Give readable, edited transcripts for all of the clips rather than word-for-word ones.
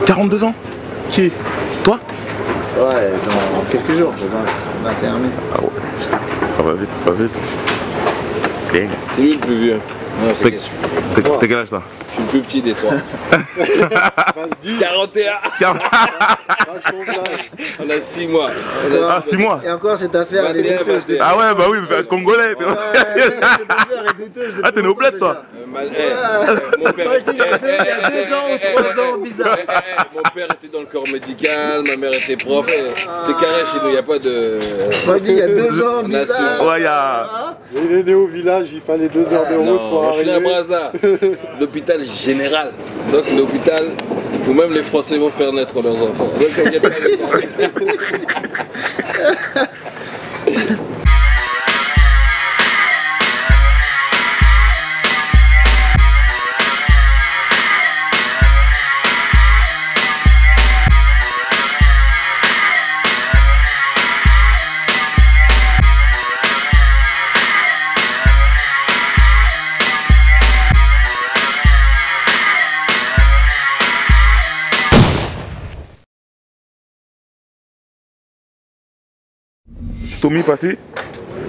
42 ans? Qui? Toi? Ouais, dans quelques jours, le 21 mai. Ah ouais, putain, ça va vite, ça passe vite. Okay. C'est lui le plus vieux. T'es quel âge là? Je suis le plus petit des trois. 41. On a 6 mois. Ah, 6 mois. Et encore cette affaire, elle est douteuse. Ah ouais, bah oui, vous êtes congolais. Cette affaire est douteuse. Ah, t'es né au bled toi? Mon père, Moi je dis il y a 2 ans ou 3 ans, bizarre. mon père était dans le corps médical, ma mère était prof. C'est carré chez nous, il n'y a pas de. Moi je dis il y a 2 ans, bizarre. Ouais, il y a. Il est né au village, il fallait 2 heures de route pour Non, je suis arriver. à Brazza, l'hôpital général. Donc l'hôpital où même les Français vont faire naître leurs enfants. Donc il y a pas de... Stomy passé.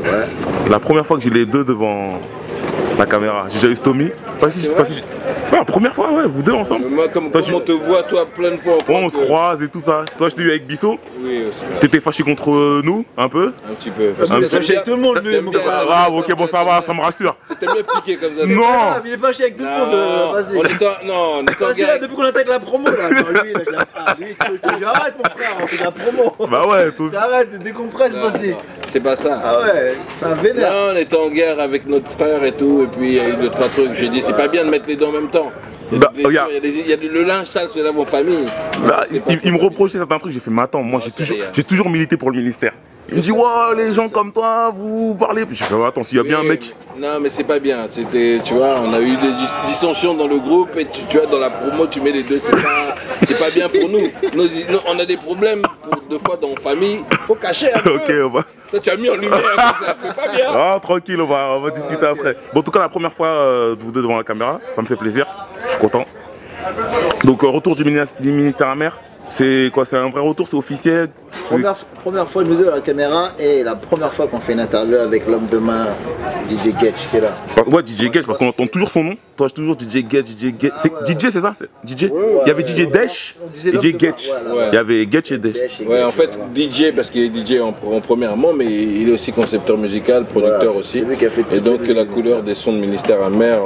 Ouais. La première fois que j'ai les deux devant la caméra, j'ai déjà eu Stomy. Ouais, la première fois, ouais, vous deux ensemble. Moi, comme on te voit, toi, plein de fois. On se croise et tout ça. Toi, je t'ai eu avec Bissot. Oui, aussi. T'étais fâché contre nous, un peu. Un petit peu. Parce Il est fâché avec tout le monde, lui, mon frère. Ah, ok, bon, ça va, ça me rassure. T'aimes bien piquer comme ça. Non. Il est fâché avec tout le monde, vas-y. On est en là, depuis qu'on attaque la promo, là. Lui, là, je l'aime pas. Lui, arrête, mon frère, on fait de la promo. Bah ouais, tous. Arrête, décompresse, vas-y. C'est pas ça. Ah ouais, c'est un vénère. Non, on était en guerre avec notre frère et tout, et puis il y a eu 2-3 trucs. J'ai dit, c'est pas bien de mettre les deux en même temps. Il y a le linge sale se lave en famille. Là, il me reprochait certains trucs, j'ai fait, mais attends, moi j'ai toujours milité pour le ministère. Il me dit, ouais, les gens comme toi, vous parlez. J'ai fait, attends, s'il y a bien un mec. Non, mais c'est pas bien. C'était, tu vois, on a eu des dissensions dans le groupe, et tu vois, dans la promo, tu mets les deux, c'est pas bien pour nous. On a des problèmes, deux fois dans la famille, faut cacher un peu. Ok, on va. Toi, tu as mis en lumière, ça fait pas bien. Ah, tranquille, on va discuter après. Bon, en tout cas, la première fois, vous deux devant la caméra, ça me fait plaisir, je suis content. Donc, retour du ministère amer, c'est quoi? C'est un vrai retour, c'est officiel? Première fois nous deux à la caméra et la première fois qu'on fait une interview avec l'homme de main, DJ Getch qui est là. Ouais, DJ Getch, parce qu'on entend toujours son nom. Toi, toujours DJ Getch, DJ Getch. DJ, c'est ça? DJ? Il y avait DJ Desh, DJ Getch. Il y avait Getch et Desh. Ouais, en fait, DJ, parce qu'il est DJ en premièrement, mais il est aussi concepteur musical, producteur aussi. Et donc, la couleur des sons de ministère amer,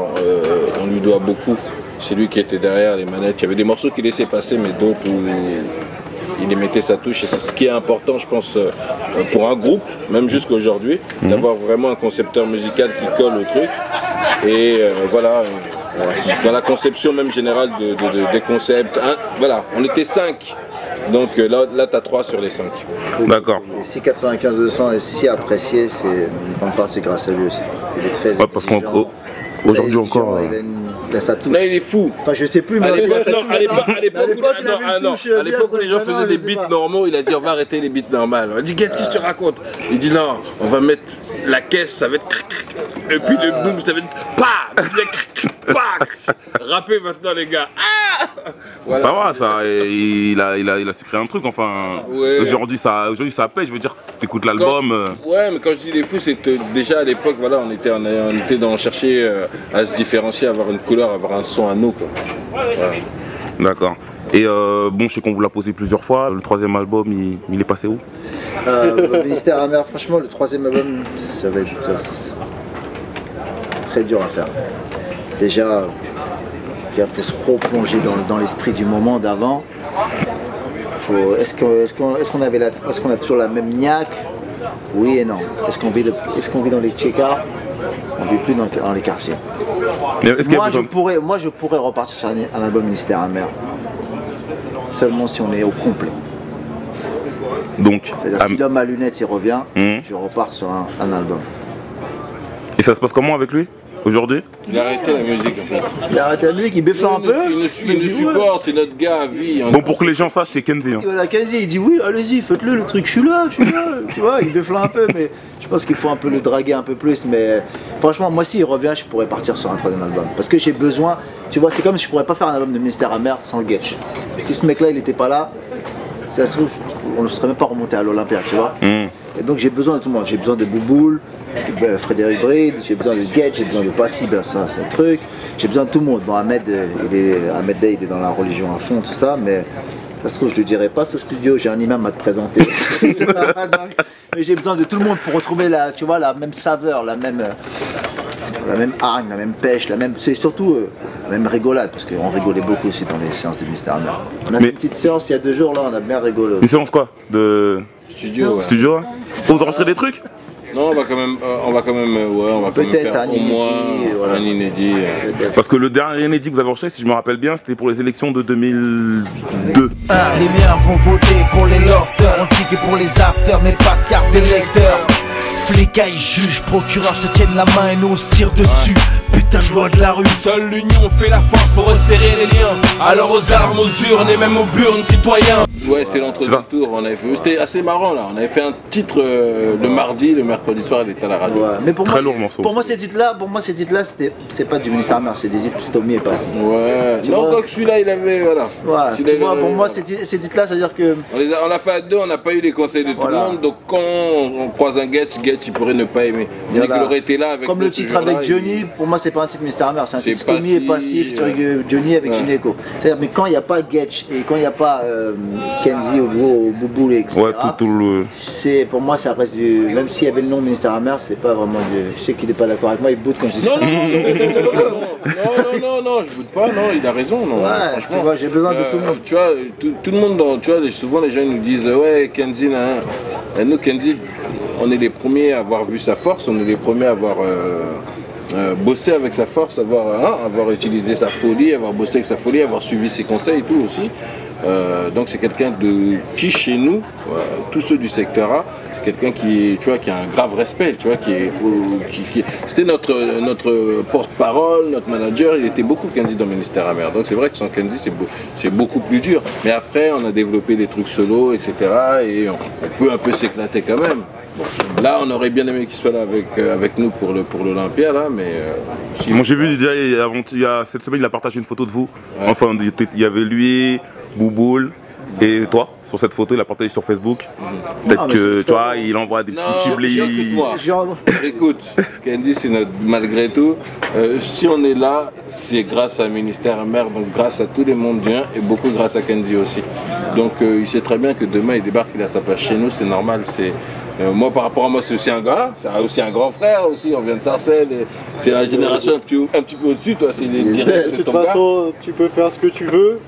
on lui doit beaucoup. C'est lui qui était derrière les manettes. Il y avait des morceaux qu'il laissait passer, mais d'autres où il y mettait sa touche. Et c'est ce qui est important, je pense, pour un groupe, même jusqu'à aujourd'hui, d'avoir vraiment un concepteur musical qui colle au truc. Et voilà, dans la conception même générale des concepts. Voilà, on était 5. Donc là tu as 3 sur les 5. D'accord. Si 95-200 est si apprécié, c'est une grande partie grâce à lui aussi. Il est très parce qu'aujourd'hui encore. Il a sa touche. Là il est fou. Enfin je sais plus, mais à l'époque où les gens faisaient des beats normaux, il a dit on va arrêter les beats normales. On a dit qu'est-ce que je te raconte? Il dit non, on va mettre la caisse, ça va être et puis le boom ça va être rapper maintenant les gars. Voilà, ça va, ça. Il a su créer un truc, enfin. Ouais. Aujourd'hui ça paye, je veux dire, t'écoutes l'album. Ouais, mais quand je dis les fous, c'est que déjà à l'époque, voilà, on était dans chercher à se différencier, avoir une couleur, avoir un son à nous, quoi. Voilà. D'accord. Et bon, je sais qu'on vous l'a posé plusieurs fois, le 3e album, il est passé où? Le ministère amer, franchement, le 3e album, ça va être très dur à faire. Déjà, il faut se replonger dans l'esprit du moment d'avant. Est-ce qu'on a toujours la même niaque? Oui et non. Est-ce qu'on vit dans les tchékas? On ne vit plus dans les quartiers. Moi, je pourrais repartir sur un album ministère amer. Seulement si on est au complet. Donc, c'est-à-dire si l'homme à lunettes il revient, je repars sur un album. Et ça se passe comment avec lui? aujourd'hui? Il a arrêté la musique en fait. Il a arrêté la musique, il béfle un peu. Il nous supporte, c'est notre gars à vie. Bon, pour que les gens sachent, c'est Kenzie. Hein. Voilà, Kenzie, il dit oui, allez-y, faites-le, le truc, je suis là. Tu vois, il béfle un peu, mais je pense qu'il faut un peu le draguer un peu plus. Mais franchement, moi, s'il revient, je pourrais partir sur un troisième album. Parce que j'ai besoin, tu vois, c'est comme si je pourrais pas faire un album de Ministère Amer sans le Getch. Si ce mec-là, il était pas là, ça se trouve, on ne serait même pas remonté à l'Olympia, tu vois. Et donc j'ai besoin de tout le monde. J'ai besoin de Bouboule, Frédéric Bride, j'ai besoin de Getch, j'ai besoin de Passy, ben ça c'est un truc. J'ai besoin de tout le monde. Bon, Ahmed Day, il est dans la religion à fond, tout ça, mais ça se trouve, je le dirais pas ce studio, j'ai un imam à te présenter. Mais j'ai besoin de tout le monde pour retrouver la, tu vois, la même saveur, la même hargne, la même pêche, c'est surtout la même rigolade, parce qu'on rigolait beaucoup aussi dans les séances de Mystère Amer. On a fait une petite séance il y a 2 jours, là, on a bien rigolé. Une séance quoi? De studio, ouais. Studio, hein. Faut enregistrer des trucs? Non, on va quand même faire au moins un inédit. Parce que le dernier inédit que vous avez enregistré, si je me rappelle bien, c'était pour les élections de 2002. Les miens vont voter pour les lofters, on dit que pour les afters, mais pas de carte d'électeur. Flicaille, juge, procureur se tiennent la main et nous on se tire dessus. Putain de loi de la rue. Seule l'union fait la force pour resserrer les liens. Alors aux armes, aux urnes et même aux burnes, citoyens. Ouais, c'était l'entre-deux tours, c'était assez marrant là. On avait fait un titre le mardi, le mercredi soir, il était à la radio. Ouais, mais pour Très moi, lourd morceau. Pour moi, ces titres-là, c'est pas du Ministère Amer, c'est des titres Stomy et Passy. Ouais, non, quand celui-là, il avait, voilà. Ouais, tu vois, pour moi, ces titres-là, ça veut dire que... On l'a fait à deux, on n'a pas eu les conseils de tout le monde, donc quand on croise un Getch, il pourrait ne pas aimer. Il aurait été là avec comme le titre avec Johnny, pour moi, c'est pas un titre Ministère Amer, c'est un titre Stomy et Passy, featuring Johnny avec Gynéco. C'est-à-dire, mais quand il n'y a pas Getch et quand il n'y a pas Kenzie ou Bouboule, etc. Ouais, tout le... C'est, pour moi, ça reste du... Même s'il y avait le nom Ministère Amer, c'est pas vraiment du... Je sais qu'il n'est pas d'accord avec moi, il boude quand je dis ça. Non, je boude pas, non, il a raison, non. Ouais, franchement. tu vois, j'ai besoin de tout le monde. Tu vois, tout le monde, tu vois, souvent les gens nous disent, ouais, Kenzie, nous, Kenzie, on est les premiers à avoir vu sa force, on est les premiers à avoir bossé avec sa force, avoir utilisé sa folie, avoir bossé avec sa folie, avoir suivi ses conseils et tout aussi. Donc c'est quelqu'un qui chez nous, tous ceux du secteur A, c'est quelqu'un qui, tu vois, qui a un grave respect, tu vois, c'était notre porte-parole, notre manager, il était beaucoup Kenzie dans le Ministère Amer. Donc c'est vrai que sans Kenzie c'est beaucoup plus dur. Mais après on a développé des trucs solo, etc. Et on peut un peu s'éclater quand même. Bon, là on aurait bien aimé qu'il soit là avec nous pour l'Olympia là, mais si... Moi j'ai vu il y a cette semaine il a partagé une photo de vous. Ouais. Enfin il y avait lui, Bouboule et toi sur cette photo, il a partagé sur Facebook. Peut-être que tu vois, il envoie des petits sublimes. Écoute, Kenzie c'est malgré tout, si on est là, c'est grâce à Ministère Amer, donc grâce à tous les mondiens et beaucoup grâce à Kenzie aussi. Donc il sait très bien que demain il débarque, il a sa place chez nous, c'est normal. Moi par rapport à moi c'est aussi un gars, c'est aussi un grand frère aussi, on vient de Sarcelles, c'est la génération un petit peu au-dessus, toi c'est les directs. De toute façon, tu peux faire ce que tu veux.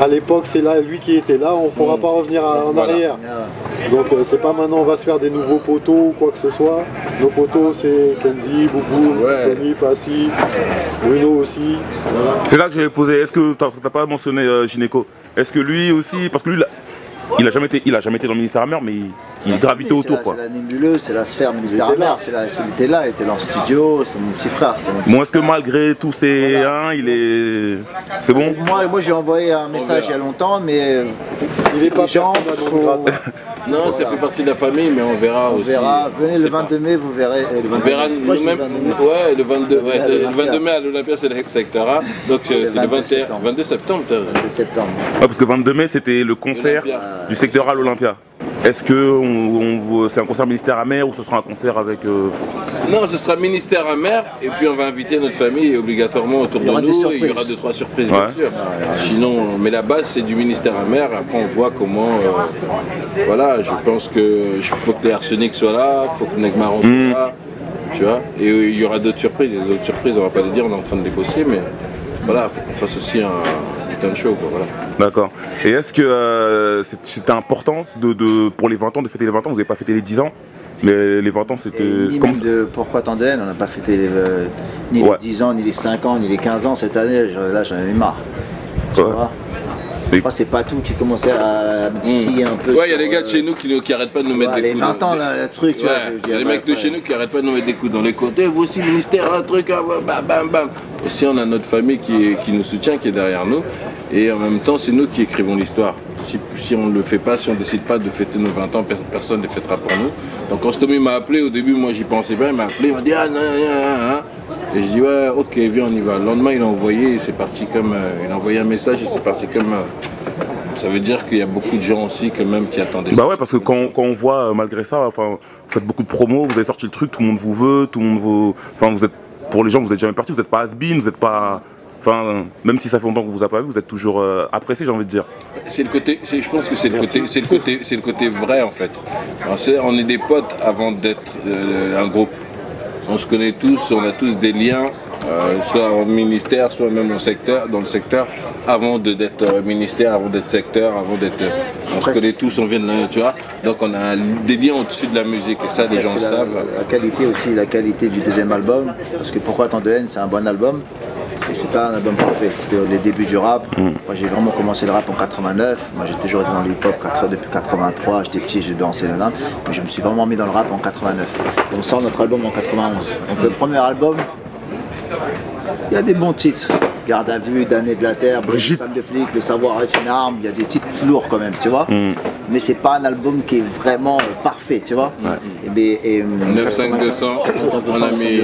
À l'époque, c'est là lui qui était là, on ne pourra pas revenir en arrière. Donc c'est pas maintenant on va se faire des nouveaux poteaux ou quoi que ce soit. Nos poteaux c'est Kenzie, Boubou, Stomy, Passy, Bruno aussi. Voilà. C'est là que j'avais posé, est-ce que tu n'as pas mentionné Gynéco? Est-ce que lui aussi, parce que lui il a jamais été dans le Ministère Amer, mais il gravitait autour. C'est la nébuleuse, c'est la sphère Ministère Amer. Il était là en studio, c'est mon petit frère. Bon, est-ce que malgré tous ces c'est bon? Moi j'ai envoyé un message il y a longtemps, mais il n'est pas gens. Non, ça fait partie de la famille, mais on verra aussi. Venez le 22 mai, vous verrez. On verra nous-mêmes. Ouais, le 22 mai à l'Olympia, c'est le secteur A. Donc c'est le 22 septembre. 22 septembre. Ouais, parce que 22 mai, c'était le concert du secteur A à l'Olympia. Est-ce que c'est un concert Ministère Amer ou ce sera un concert avec... Non, ce sera Ministère Amer et puis on va inviter notre famille obligatoirement autour de nous. Il y aura 2-3 surprises bien sûr. Sinon, mais la base c'est du Ministère Amer. Après on voit comment... voilà, je pense qu'il faut que les Arsenic soient là, il faut que Negmaron soit là. Tu vois. Et il y aura d'autres surprises. Et d'autres surprises, on va pas les dire, on est en train de les bosser, mais voilà, il faut qu'on fasse aussi un putain de show. Voilà. D'accord. Et est-ce que c'était important pour les 20 ans de fêter les 20 ans? Vous n'avez pas fêté les 10 ans, mais les 20 ans c'était... Pourquoi tant de haine? On n'a pas fêté ni les 10 ans, ni les 5 ans, ni les 15 ans cette année. Là j'en ai marre. Tu vois, Je crois que c'est pas tout qui commençait à me titiller un peu. Ouais, il y a les gars de chez nous qui arrêtent pas de nous mettre des les coups. 20 ans, là, le truc, tu vois. Il y a les mecs de chez nous qui arrêtent pas de nous mettre des coups dans les côtés. Vous aussi, ministère, un truc, bam, bam, bam. Aussi, on a notre famille qui nous soutient, qui est derrière nous. Et en même temps, c'est nous qui écrivons l'histoire. Si on ne le fait pas, si on ne décide pas de fêter nos 20 ans, personne ne les fêtera pour nous. Donc quand Stomy m'a appelé, au début, moi j'y pensais pas, il m'a appelé, il m'a dit ah non, et je dis ouais, ok, viens, on y va. Le lendemain, il a envoyé, c'est parti comme, il a envoyé un message et c'est parti comme. Ça veut dire qu'il y a beaucoup de gens aussi quand même qui attendaient ça. Bah ouais, parce que quand on voit, malgré ça, enfin, vous faites beaucoup de promos, vous avez sorti le truc, tout le monde vous veut, tout le monde vous. Enfin, vous êtes, pour les gens, vous êtes jamais partis, vous n'êtes pas has-been, vous n'êtes pas. Enfin, même si ça fait longtemps que vous avez pas vu, vous êtes toujours apprécié, j'ai envie de dire. C'est le côté, je pense que c'est le côté vrai en fait. Alors, on est des potes avant d'être un groupe. On se connaît tous, on a tous des liens, soit au ministère, soit même dans le secteur, avant d'être ministère, avant d'être secteur, avant d'être. On se connaît tous, on vient de là, tu vois. Donc on a des liens au-dessus de la musique et ça, les gens savent. La qualité aussi, la qualité du deuxième album, parce que Pourquoi tant de haine, c'est un bon album. Et c'est pas un album parfait, c'était les débuts du rap. Moi j'ai vraiment commencé le rap en 89, moi j'ai toujours été dans le hip-hop depuis 83, j'étais petit, j'ai dansé là-dedans, mais je me suis vraiment mis dans le rap en 89. Et on sort notre album en 91. Donc le premier album, il y a des bons titres. Garde à vue, Damné de la Terre, Brigitte, Femme de flic, Le savoir est une arme, il y a des titres lourds quand même, tu vois. Mais c'est pas un album qui est vraiment parfait, tu vois. Et 95200, on a mis...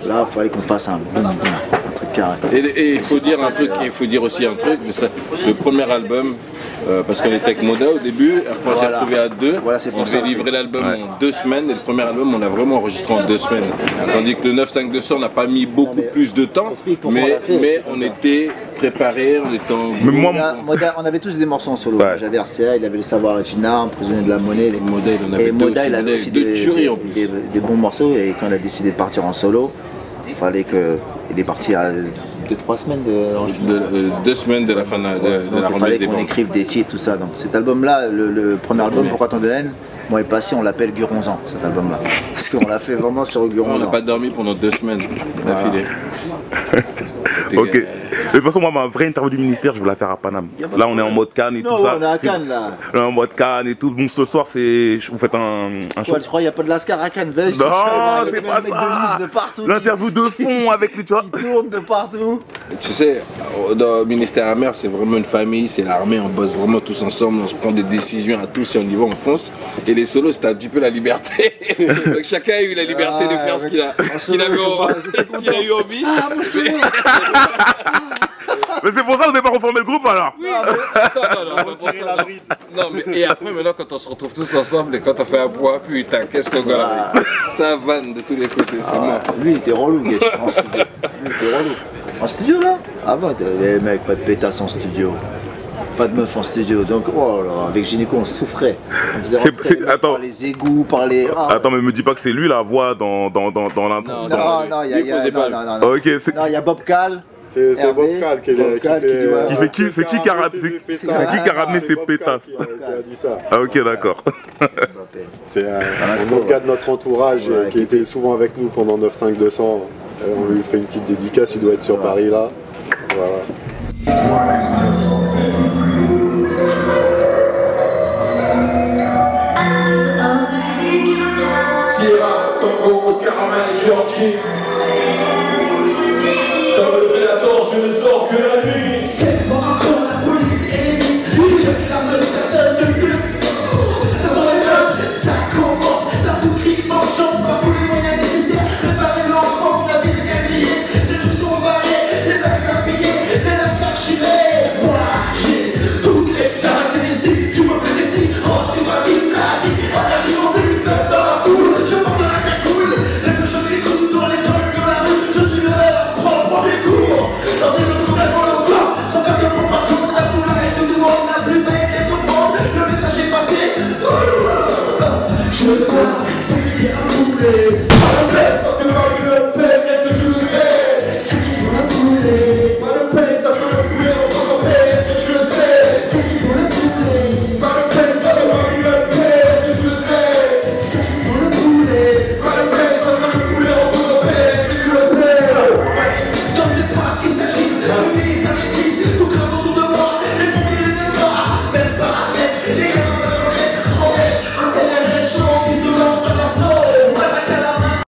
Là, il fallait qu'on fasse un boum, truc carré. Et il faut dire un truc, il faut dire aussi un truc, le premier album, parce qu'on était avec Moda au début, après on s'est retrouvé à deux, on s'est livré l'album en 2 semaines, et le premier album on l'a vraiment enregistré en 2 semaines. Tandis que le 95200 n'a pas mis beaucoup plus de temps, mais on était préparés, on était en... Moda, on avait tous des morceaux en solo. J'avais RCA, il avait Le savoir est une arme, Prisonnier de la monnaie. Moda, il avait aussi des bons morceaux, et quand il a décidé de partir en solo, il fallait qu'il est parti à 2-3 semaines de 2 semaines de la fin de la remise des ventes. Il fallait qu'on écrive des titres, tout ça. Donc cet album-là, le premier album, Pourquoi tant de haine, moi et passé, on l'appelle Guronzan, cet album-là. Parce qu'on l'a fait vraiment sur Guronzan. On n'a pas dormi pendant 2 semaines d'affilée. Ok. De toute façon, moi, ma vraie interview du ministère, je vais la faire à Paname. Là, on est en mode Cannes et tout ça. On est à Cannes, là. On est en mode Cannes et tout. Bon, ce soir, vous faites un show. Tu crois qu'il n'y a pas de Lascar à Cannes? Non, c'est pas ça. L'interview de fond avec les, tu vois. Qui tourne de partout. Tu sais, dans le ministère amer, c'est vraiment une famille, c'est l'armée, on bosse vraiment tous ensemble, on se prend des décisions à tous et on y va, on fonce. Et les solos, c'était un petit peu la liberté. Donc chacun a eu la liberté de faire ce qu'il a eu envie. Ah, mon solo. Mais c'est pour ça que vous n'avez pas reformé le groupe alors? Oui, non, mais et après, maintenant, quand on se retrouve tous ensemble et quand on fait un bois, putain, qu'est-ce qu'on gagne? Ça vanne de tous les côtés, c'est mort. Lui, il était relou, gars, en studio. Lui, il était relou. En studio, là? Avant, les mecs, pas de pétasse en studio. Pas de meuf en studio, donc oh là, avec Gynéco on souffrait. On faisait par les égouts, par les... Attends, mais me dis pas que c'est lui la voix dans l'intro. Non, il y a Bob Cal. C'est Bob Cal qui fait qui? C'est qui qui a ramené ses pétasses? Qui a dit ça. Ah ok, d'accord. C'est un autre gars de notre entourage qui était souvent avec nous pendant 95200. On lui fait une petite dédicace, il doit être sur Paris là. Voilà. Sierra, Togo, Caramel, Georgie. Comme le prédateur, je ne sors que la nuit. C'est pas encore la police et je réclame personne de mieux. Ça sent les noces, ça commence. La boucle vengeance, pas tous les moyens nécessaires. Préparer l'enfance, la vie des gagniers. Les rues sont barrées, les masques habillés, les lasses archivés. Moi, j'ai toutes les caractéristiques. Tu me présentis en privatisme, ça dit. En agissant dans la foule, je porte la cagoule. Les plus jolis coups dans les trucs de la rue. Je suis leur propre décours. Dans une autre tellement longtemps, sans faire que pour partout, la foule et tout le monde n'a plus bête et s'offrant. Le message est passé. Je dois sacrifier un poulet. À la baisse,